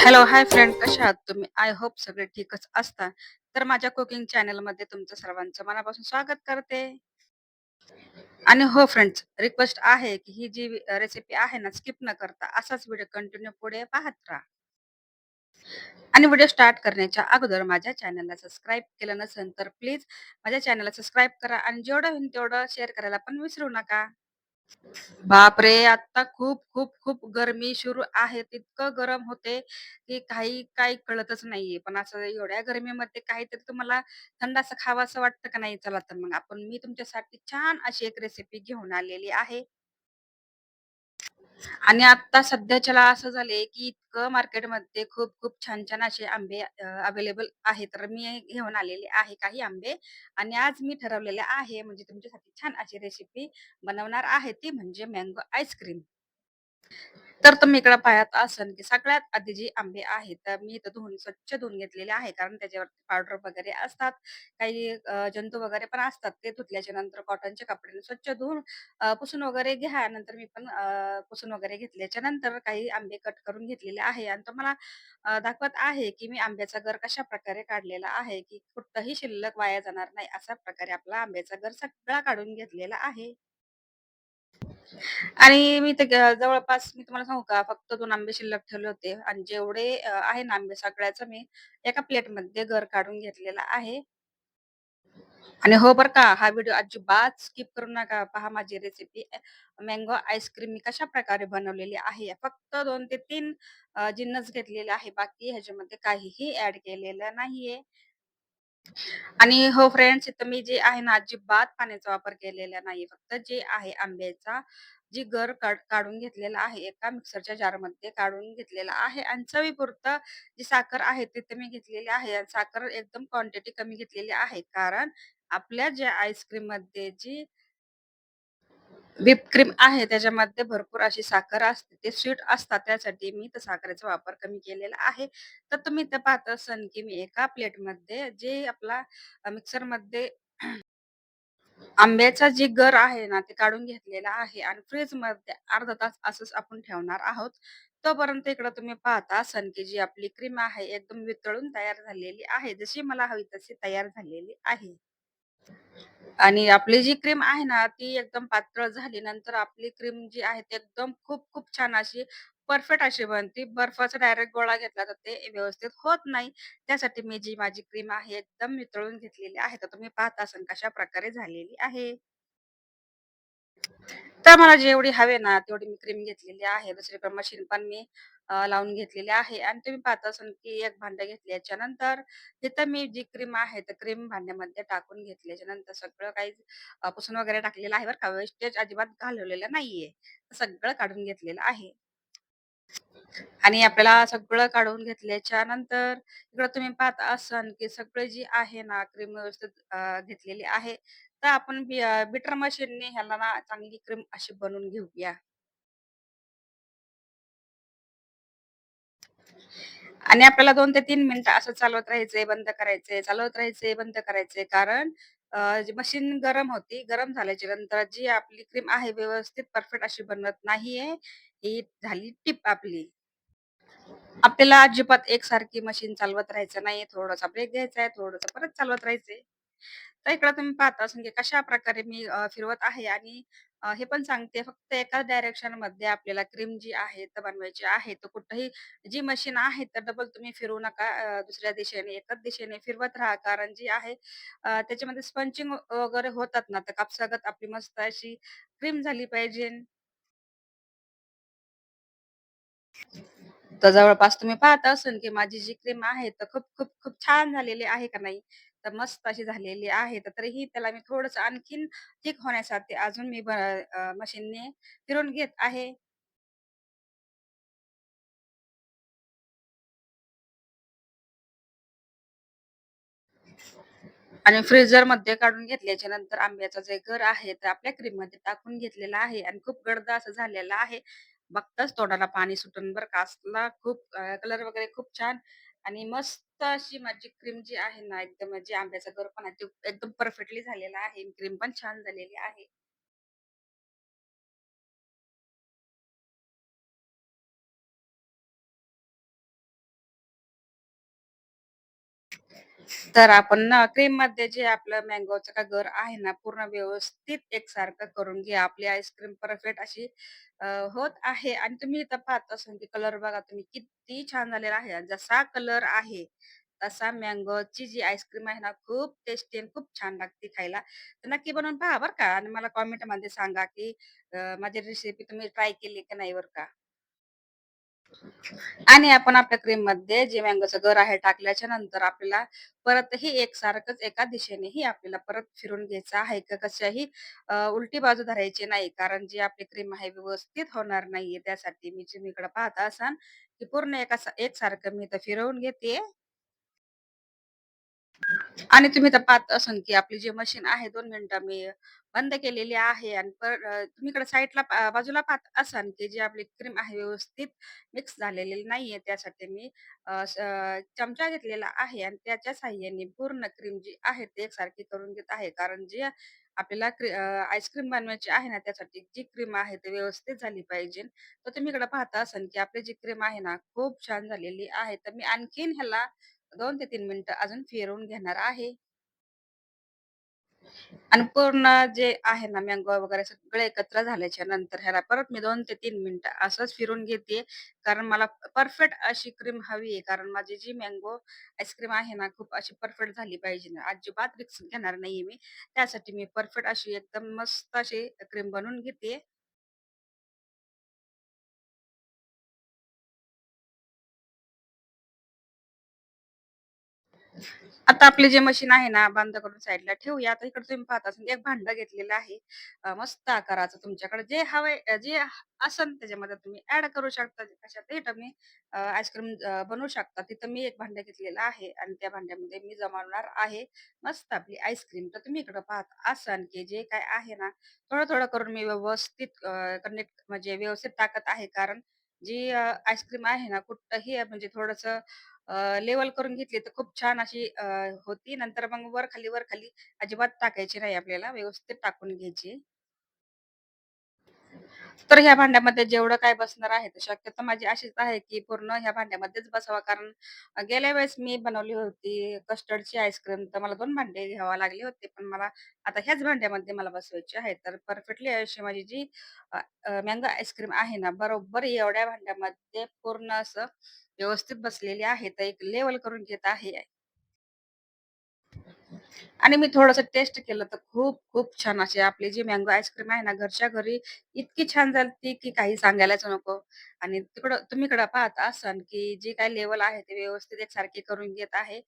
Hello, hi friend कशा आहात तुम्ही? आय होप सगळे ठीकच असता. तर माझ्या कुकिंग चॅनलमध्ये तुमचं सर्वांचं मनापासून स्वागत करते. आणि हो फ्रेंड्स, रिक्वेस्ट आहे की ही जी रेसिपी आहे ना, स्किप न करता असाच व्हिडिओ कंटिन्यू पुढे पाहत राहा. आणि व्हिडिओ स्टार्ट करण्याच्या अगोदर माझ्या चॅनलला सबस्क्राईब केलं नसेल तर प्लीज माझ्या चॅनलला सबस्क्राईब करा आणि जेवढं होईल तेवढं शेअर करायला पण विसरू नका. बापरे! आता खूप, खूप, खूप गरमी सुरू आहे. इतकं गरम होते, की काही कळतच नाहीये. पण असं एवढ्या गरमीमध्ये काहीतरी तुम्हाला थंड असं खावंसं वाटतं का नाही? चला तर मग मी तुमच्यासाठी छान अशी एक रेसिपी घेऊन आलेली आहे. आणि आता सध्याच्याला असं झालंय, की इतकं मार्केटमध्ये खूप खूप छान-छान असे आंबे अवेलेबल आहेत. तर मी घेऊन आलेले आहे काही आंबे आणि आज मी ठरवलेलं आहे म्हणजे तुमच्यासाठी छान अशी रेसिपी बनवणार आहे. ती म्हणजे मँगो आईस्क्रीम. तर तुम्ही इकडं पाहत असाल, की सगळ्यात आधी जी आंबे आहेत, तर मी इथं स्वच्छ धुवून घेतलेले आहे. कारण त्याच्यावरती पावडर वगैरे असतात. काही जंतू वगैरे पण असतात. ते धुतल्याच्या नंतर कॉटनच्या कपड्याने स्वच्छ धुवून पुसून वगैरे घ्या. नंतर मी पण पुसून वगैरे घेतल्याच्या नंतर काही आंबे कट करून घेतलेले आहे आणि तुम्हाला दाखवत आहे, की मी आंब्याचा गर कशाप्रकारे काढलेला आहे, की कुठंही शिल्लक वाया जाणार नाही. अशा प्रकारे आपला आंब्याचा गर सगळा काढून घेतलेला आहे. आणि मी ते जवळपास मी तुम्हाला सांगू का, फक्त 2 आंबे शिल्लक ठेवले होते आणि जेवढे आहे ना आंबे सगळ्याचं मी एका प्लेटमध्ये गर काढून घेतलेला आहे. आणि हो बरं का, हा व्हिडिओ अजिबात स्किप करू नका. पहा माझी रेसिपी मँगो आईस्क्रीम मी कशाप्रकारे बनवलेली आहे. फक्त 2 ते 3 जिन्नस घेतलेले आहे. बाकी ह्याच्यामध्ये काहीही ॲड केलेलं नाहीये. आणि हो फ्रेंड्स, इथं मी जे आहे ना, अजिबात पाण्याचा वापर केलेला नाही. फक्त जे आहे आंब्याचा जी गर काढून घेतलेला आहे, एका मिक्सरच्या जारमध्ये काढून घेतलेला आहे आणि चवीपुरतं जी साखर आहे तिथे मी घेतलेली आहे आणि साखर एकदम क्वांटिटी कमी घेतलेली आहे. कारण आपल्या ज्या आईस्क्रीममध्ये जी व्हिप क्रीम आहे त्याच्यामध्ये भरपूर अशी साखर असते. ते स्वीट असतात त्यासाठी मी त्या साखरेचा वापर कमी केलेला आहे. तर तुम्ही इथं पाहत असाल, की मी एका प्लेटमध्ये जे आपला मिक्सरमध्ये आंब्याचा जे गर आहे ना, ते काढून घेतलेला आहे आणि फ्रिजमध्ये अर्धा तास असंच आपण ठेवणार आहोत. तोपर्यंत इकडं तुम्ही पाहता असाल, की जी आपली क्रीम आहे एकदम वितळून तयार झालेली आहे. जशी मला हवी तशी तयार झालेली आहे. आणि आपली जी क्रीम आहे ना, ती एकदम पातळ झाली. नंतर आपली क्रीम जी आहे ती एकदम खूप खूप छान अशी परफेक्ट अशी बनते. बर्फाचा डायरेक्ट गोळा घेतला तर ते व्यवस्थित होत नाही. त्यासाठी मी जी माझी क्रीम आहे एकदम वितळून घेतलेली आहे. तर तुम्ही पाहत असाल कशाप्रकारे झालेली आहे. तर मला जेवढी हवे ना, तेवढी मी क्रीम घेतलेली आहे. दुसरीकडे मशीन पण मी लावून घेतलेली आहे आणि तुम्ही पाहत असाल, की एक भांडं घेतल्याच्या नंतर तिथं मी जी क्रीम आहे, तर क्रीम भांड्यामध्ये टाकून घेतल्याच्या नंतर सगळं काही पुसून वगैरे टाकलेलं आहे बरं का. वेस्टेज अजिबात घालवलेलं नाहीये. सगळं काढून घेतलेलं आहे. आणि आपल्याला सगळं काढून घेतल्याच्या नंतर इकडं तुम्ही पाहत असाल, की सगळं जी आहे ना क्रीम व्यवस्थित घेतलेली आहे. तर आपण बीटर मशीनने ह्याला ना चांगली क्रीम अशी बनवून घेऊया. आणि आपल्याला 2 ते 3 मिनिटं असं चालवत राहायचंय, बंद करायचंय, चालवत राहायचंय, बंद करायचंय. कारण जी मशीन गरम होती. गरम झाल्याच्या नंतर जी आपली क्रीम आहे व्यवस्थित परफेक्ट अशी बनत नाहीये. ही झाली टिप आपली. आपल्याला अजिबात एकसारखी मशीन चालवत राहायचं नाही. थोडासा ब्रेक घ्यायचा आहे, थोडंसं परत चालवत राहायचंय. तर इकडं तुम्ही पाहता असाल की कशाप्रकारे मी फिरवत आहे आणि हे पण सांगते फक्त एकाच डायरेक्शनमध्ये आपल्याला क्रीम जी आहे तर बनवायची आहे. तर कुठेही जी मशीन आहे तर डबल तुम्ही फिरवू नका. दुसऱ्या दिशेने एकाच दिशेने फिरवत राहा. कारण जी आहे त्याच्यामध्ये स्पंचिंग वगैरे होतात ना, तर कापसागत आपली मस्त अशी क्रीम झाली पाहिजे. तर जवळपास तुम्ही पाहत असाल, की माझी जी क्रीम आहे, तर खूप, खूप, खूप छान झालेली आहे का नाही? तर मस्त अशी झालेली आहे. तर तरीही त्याला मी थोडंसं आणखीन थिक होण्यासाठी अजून मी मशीनने फिरवून घेत आहे. आणि फ्रीझरमध्ये काढून घेतल्याच्या नंतर आंब्याचा जे गर आहे, तर आपल्या क्रीममध्ये टाकून घेतलेला आहे आणि खूप गडद असं झालेलं आहे. बघताच तोंडाला पाणी सुटून बरं का. असला खूप कलर वगैरे खूप छान आणि मस्त अशी माझी क्रीम जी आहे ना, एकदम जे आंब्याचा गर पण आहे, तो एकदम परफेक्टली झालेला आहे. क्रीम पण छान झालेली आहे. तर आपण ना क्रीममध्ये जे आपलं मँगोचं का गर आहे ना, पूर्ण व्यवस्थित एकसारखं करून घ्या. आपली आईस्क्रीम परफेक्ट अशी होत आहे आणि तुम्ही इथं पाहत असाल की कलर बघा तुम्ही किती छान झालेला आहे. जसा कलर आहे, तसा मँगोची जी आईस्क्रीम आहे ना, खूप टेस्टी आणि खूप छान लागते खायला. तर नक्की बनवून पहा बरं का आणि मला कमेंटमध्ये सांगा की माझी रेसिपी तुम्ही ट्राय केली की नाही बरं का. आणि आपण आपल्या क्रीममध्ये जे मँगोचं गर आहे टाकल्याच्या नंतर आपल्याला परतही एकसारखंच एका दिशेनेही आपल्याला परत फिरून घ्यायचं आहे का कशाही उलटी बाजू धरायची नाही. कारण जी आपली क्रीम आहे व्यवस्थित होणार नाहीये. त्यासाठी मी तुम्ही इकडे पाहत असाल, की पूर्ण एकसारखं मी इथं फिरवून घेते. आणि तुम्ही तर पाहत असाल, की आपली जी मशीन आहे 2 मिनिटं मी बंद केलेली आहे आणि तुम्ही इकडे साइडला बाजूला पाहत असाल, की जी आपली क्रीम आहे व्यवस्थित मिक्स झालेली नाहीये. त्यासाठी मी चमचा घेतलेला आहे आणि त्याच्या साहाय्याने पूर्ण क्रीम जी आहे ती एकसारखी करून घेत आहे. कारण जी आपल्याला आईस्क्रीम बनवायची आहे ना, त्यासाठी जी क्रीम आहे ती व्यवस्थित झाली पाहिजे. तर तुम्ही इकडे पाहता असाल, की आपली जी क्रीम आहे ना, खूप छान झालेली आहे. तर मी आणखीन ह्याला 2 ते 3 मिनिटं अजून फिरवून घेणार आहे. आणि पूर्ण जे आहे ना मँगो वगैरे सगळं एकत्र झाल्याच्या नंतर ह्याला परत मी 2 ते 3 मिनिटं असंच फिरून घेते. कारण मला परफेक्ट अशी क्रीम हवी आहे. कारण माझी जी मँगो आईस्क्रीम आहे ना, खूप अशी परफेक्ट झाली पाहिजे ना. अजिबात रिस्क घेणार नाहीये मी. त्यासाठी मी परफेक्ट अशी एकदम मस्त अशी क्रीम बनवून घेते. आता आपली जे मशीन आहे ना, बंद करून साईडला ठेवूया. आता इकडे तुम्ही पाहत असाल एक भांडं घेतलेलं आहे. मस्त आकाराचं तुमच्याकडे जे हवंय जे असेल त्याच्यामध्ये तुम्ही ॲड करू शकता. कशातही तुम्ही आईस्क्रीम बनवू शकता. तिथं मी एक भांडं घेतलेलं आहे आणि त्या भांड्यामध्ये मी जमवणार आहे मस्त आपली आईस्क्रीम. तर तुम्ही इकडं पाहत असाल, की जे काय आहे ना, थोडं-थोडं करून मी व्यवस्थित कनेक्ट म्हणजे व्यवस्थित टाकत आहे. कारण जी आईस्क्रीम आहे ना, कुठंही म्हणजे थोडंसं लेव्हल करून घेतली तर खूप छान अशी होती. नंतर मग वर-खाली, वर-खाली अजिबात टाकायची नाही आपल्याला, व्यवस्थित टाकून घ्यायची. तर ह्या भांड्यामध्ये जेवढं काही बसणार आहे, तर शक्यतो माझी अशीच आहे, की पूर्ण ह्या भांड्यामध्येच बसावं. कारण गेल्या वेळेस मी बनवली होती कस्टर्डची आईस्क्रीम, तर मला 2 भांडे घ्यावे लागले होते. पण मला आता ह्याच भांड्यामध्ये मला बसवायची आहे. तर परफेक्टली अशी माझी जी मँगो आईस्क्रीम आहे ना, बरोबर एवढ्या भांड्यामध्ये पूर्ण असं व्यवस्थित बसलेली आहे. तर एक लेव्हल करून घेत आहे. आणि मी थोडंसं टेस्ट केलं तर खूप छान अशी आपली जी मँगो आईस्क्रीम आहे ना, घरच्या घरी इतकी छान झालती की काही सांगायलाच नको. आणि तिकडं तुम्ही इकडं पाहत असाल की जी काही लेव्हल आहे ते व्यवस्थित एकसारखी करून घेत आहे.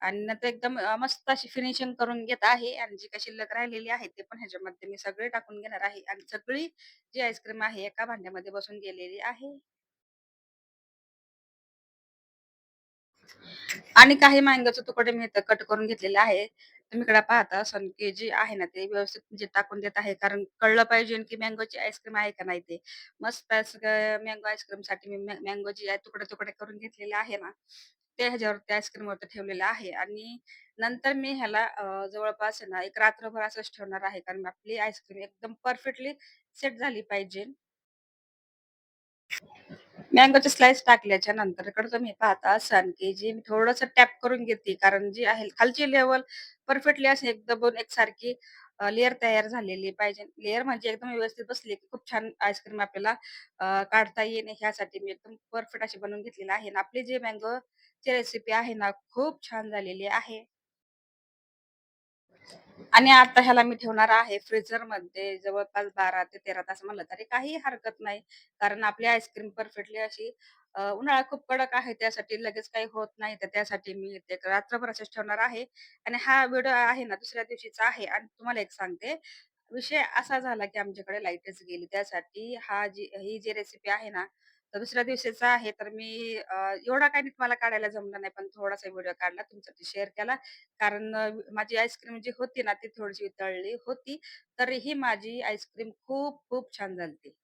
आणि नंतर एकदम मस्त अशी फिनिशिंग करून घेत आहे आणि जी काही शिल्लक राहिलेली आहे ते पण ह्याच्यामध्ये मी सगळे टाकून घेणार आहे आणि सगळी जी आईस्क्रीम आहे एका भांड्यामध्ये बसून गेलेली आहे. आणि काही मँगोचे तुकडे मी इथं कट करून घेतलेले आहे. तुम्ही इकडे पाहता असाल, की जे आहे ना, ते व्यवस्थित म्हणजे टाकून देत आहे. कारण कळलं पाहिजे, की मँगोची आईस्क्रीम आहे का नाही ते. मस्त असं मँगो आईस्क्रीमसाठी मी मँगोची तुकडे-तुकडे करून घेतलेले आहे ना, ते ह्याच्यावर त्या आईस्क्रीमवरती ठेवलेलं आहे आणि नंतर मी ह्याला जवळपास आहे ना, एक रात्रभर असंच ठेवणार आहे. कारण आपली आईस्क्रीम एकदम परफेक्टली सेट झाली पाहिजे. मँगोचे स्लाइस टाकल्याच्या नंतर इकडे तुम्ही पाहता असाल, की जी मी थोडंसं टॅप करून घेते. कारण जी आहे खालची लेव्हल परफेक्टली अशी एकदम एकसारखी लेयर तयार झालेली पाहिजे. लेयर म्हणजे एकदम व्यवस्थित बसली, की खूप छान आईस्क्रीम आपल्याला काढता येईल ह्यासाठी मी एकदम परफेक्ट अशी बनवून घेतलेली आहे. आणि आपली जी मँगोची रेसिपी आहे ना, खूप छान झालेली आहे. आणि आता ह्याला मी ठेवणार आहे फ्रीझरमध्ये जवळपास 12 ते 13 तास म्हणलं तरी काही हरकत नाही. कारण आपली आईस्क्रीम परफेक्टली अशी उन्हाळा खूप कडक आहे त्यासाठी लगेच काही होत नाही. तर त्यासाठी मी ते रात्रभर असंच ठेवणार आहे. आणि हा व्हिडिओ आहे ना दुसऱ्या दिवशीचा आहे आणि तुम्हाला एक सांगते, विषय असा झाला की आमच्याकडे लाईटच गेली. त्यासाठी ही जी रेसिपी आहे ना, तर दुसऱ्या दिवशीचा आहे. तर मी एवढा काही मला काढायला जमलं नाही, पण थोडासा व्हिडिओ काढला तुमच्याशी शेअर केला. कारण माझी आईस्क्रीम जी होती ना, ती थोडीशी वितळली होती. तरीही माझी आईस्क्रीम खूप छान झालती.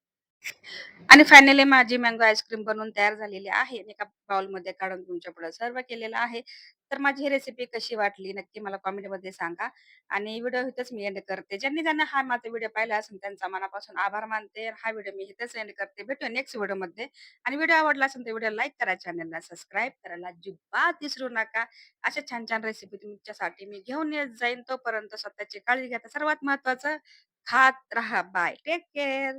आणि फायनली माझी मँगो आईस्क्रीम बनवून तयार झालेली आहे. मी एका बाउलमध्ये काढून तुमच्या पुढे सर्व्ह केलेला आहे. तर माझी ही रेसिपी कशी वाटली नक्की मला कमेंटमध्ये सांगा आणि व्हिडिओ इथेच मी एंड करते. ज्यांनी हा माझा व्हिडिओ पाहिला असेल त्यांचा मनापासून आभार मानते. हा व्हिडिओ मी इथेच एंड करते. भेटूया नेक्स्ट व्हिडिओमध्ये आणि व्हिडिओ आवडला असेल तर व्हिडिओ लाईक करा, चॅनलला सबस्क्राईब करायला अजिबात विसरू नका. अशा छान-छान रेसिपी तुमच्यासाठी मी घेऊन येत जाईन. तोपर्यंत स्वतःची काळजी घ्या. तर सर्वात महत्त्वाचं खात राहा. बाय. Take care.